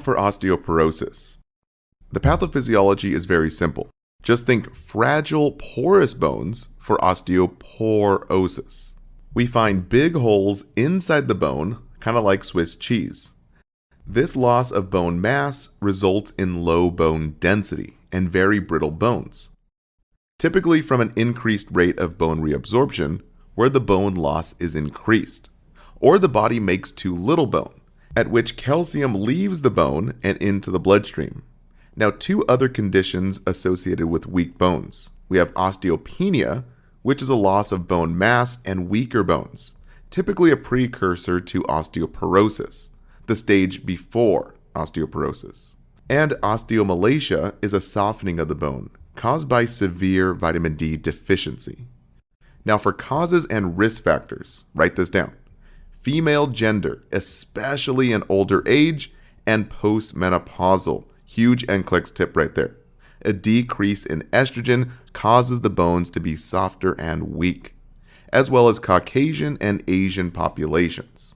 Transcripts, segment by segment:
For osteoporosis, the pathophysiology is very simple. Just think fragile, porous bones for osteoporosis. We find big holes inside the bone, kind of like Swiss cheese. This loss of bone mass results in low bone density and very brittle bones, typically from an increased rate of bone reabsorption where the bone loss is increased, or the body makes too little bone, at which calcium leaves the bone and into the bloodstream. Now, two other conditions associated with weak bones. We have osteopenia, which is a loss of bone mass and weaker bones, typically a precursor to osteoporosis, the stage before osteoporosis. And osteomalacia is a softening of the bone caused by severe vitamin D deficiency. Now, for causes and risk factors, write this down. Female gender, especially in older age, and postmenopausal. Huge NCLEX tip right there. A decrease in estrogen causes the bones to be softer and weak, as well as Caucasian and Asian populations.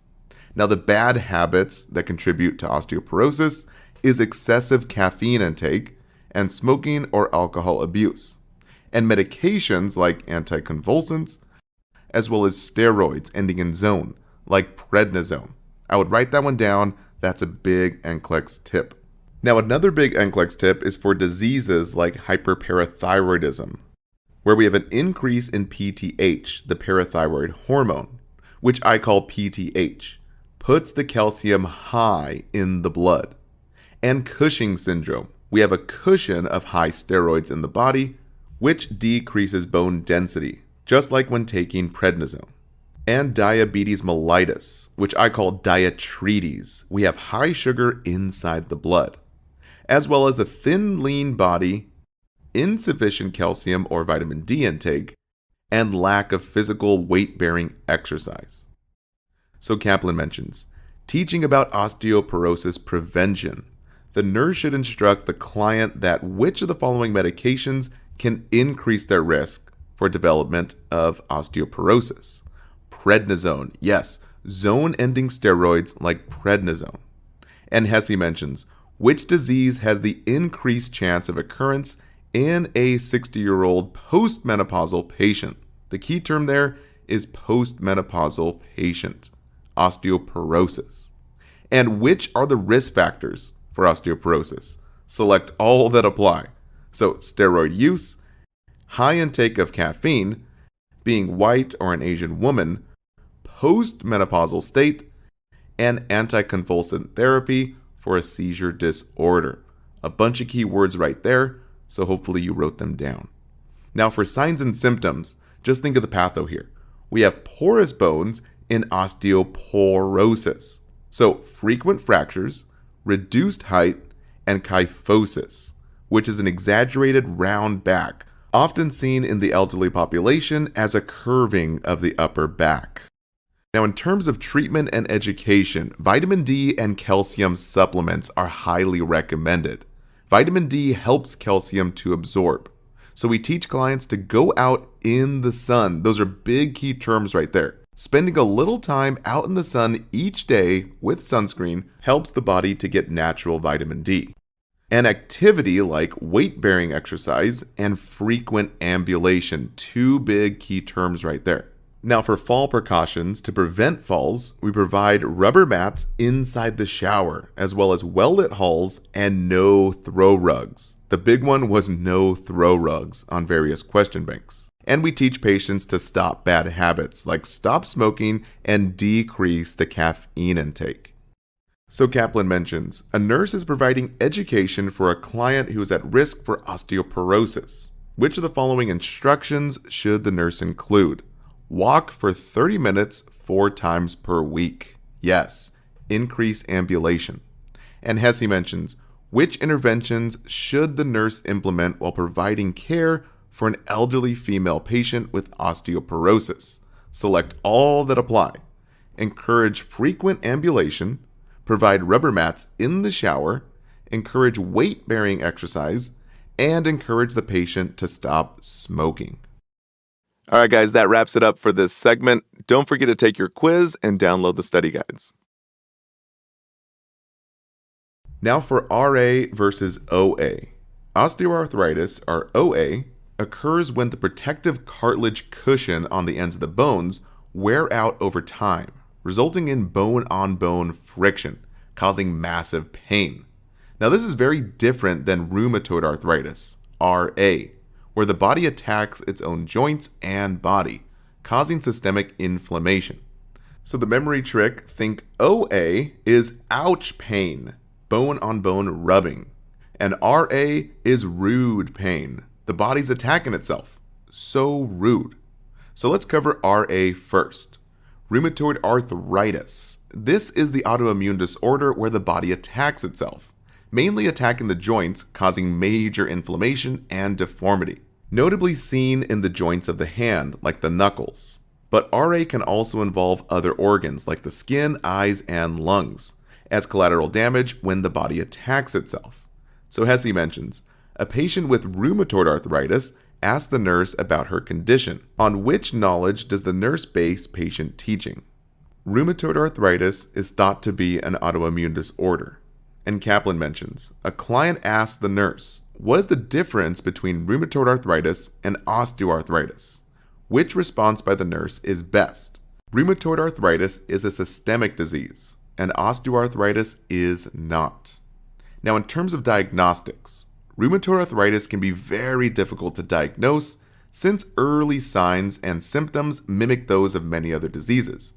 Now, the bad habits that contribute to osteoporosis is excessive caffeine intake and smoking or alcohol abuse, and medications like anticonvulsants, as well as steroids ending in zone, like prednisone. I would write that one down. That's a big NCLEX tip. Now, another big NCLEX tip is for diseases like hyperparathyroidism, where we have an increase in PTH, the parathyroid hormone, which I call PTH, puts the calcium high in the blood. And Cushing syndrome, we have a cushion of high steroids in the body, which decreases bone density, just like when taking prednisone. And diabetes mellitus, which I call diatrites. We have high sugar inside the blood, as well as a thin, lean body, insufficient calcium or vitamin D intake, and lack of physical weight-bearing exercise. So Kaplan mentions, teaching about osteoporosis prevention. The nurse should instruct the client that which of the following medications can increase their risk for development of osteoporosis. Prednisone, yes, zone-ending steroids like prednisone. And Hesse mentions, which disease has the increased chance of occurrence in a 60-year-old postmenopausal patient? The key term there is postmenopausal patient, osteoporosis. And which are the risk factors for osteoporosis? Select all that apply. So steroid use, high intake of caffeine, being white or an Asian woman, postmenopausal state, and anticonvulsant therapy for a seizure disorder. A bunch of keywords right there, so hopefully you wrote them down. Now for signs and symptoms, just think of the patho here. We have porous bones in osteoporosis. So frequent fractures, reduced height, and kyphosis, which is an exaggerated round back, often seen in the elderly population as a curving of the upper back. Now, in terms of treatment and education, vitamin D and calcium supplements are highly recommended. Vitamin D helps calcium to absorb. So we teach clients to go out in the sun. Those are big key terms right there. Spending a little time out in the sun each day with sunscreen helps the body to get natural vitamin D. And activity like weight-bearing exercise and frequent ambulation, two big key terms right there. Now for fall precautions, to prevent falls, we provide rubber mats inside the shower, as well as well-lit halls and no throw rugs. The big one was no throw rugs on various question banks. And we teach patients to stop bad habits, like stop smoking and decrease the caffeine intake. So Kaplan mentions, a nurse is providing education for a client who is at risk for osteoporosis. Which of the following instructions should the nurse include? Walk for 30 minutes 4 times per week. Yes, increase ambulation. And Hesse mentions, which interventions should the nurse implement while providing care for an elderly female patient with osteoporosis? Select all that apply. Encourage frequent ambulation, provide rubber mats in the shower, encourage weight-bearing exercise, and encourage the patient to stop smoking. All right, guys, that wraps it up for this segment. Don't forget to take your quiz and download the study guides. Now for RA versus OA. Osteoarthritis, or OA, occurs when the protective cartilage cushion on the ends of the bones wear out over time, resulting in bone-on-bone friction, causing massive pain. Now this is very different than rheumatoid arthritis, RA, where the body attacks its own joints and body, causing systemic inflammation. So the memory trick, think OA is ouch pain, bone-on-bone rubbing, and RA is rude pain, the body's attacking itself. So rude. So let's cover RA first. Rheumatoid arthritis. This is the autoimmune disorder where the body attacks itself, mainly attacking the joints, causing major inflammation and deformity, notably seen in the joints of the hand, like the knuckles. But RA can also involve other organs like the skin, eyes, and lungs, as collateral damage when the body attacks itself. So Hesse mentions, a patient with rheumatoid arthritis asked the nurse about her condition. On which knowledge does the nurse base patient teaching? Rheumatoid arthritis is thought to be an autoimmune disorder. And Kaplan mentions, a client asked the nurse, what is the difference between rheumatoid arthritis and osteoarthritis? Which response by the nurse is best? Rheumatoid arthritis is a systemic disease, and osteoarthritis is not. Now, in terms of diagnostics, rheumatoid arthritis can be very difficult to diagnose since early signs and symptoms mimic those of many other diseases.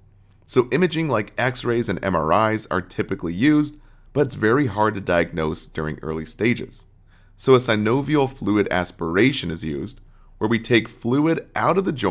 So imaging like X-rays and MRIs are typically used, but it's very hard to diagnose during early stages. So a synovial fluid aspiration is used, where we take fluid out of the joint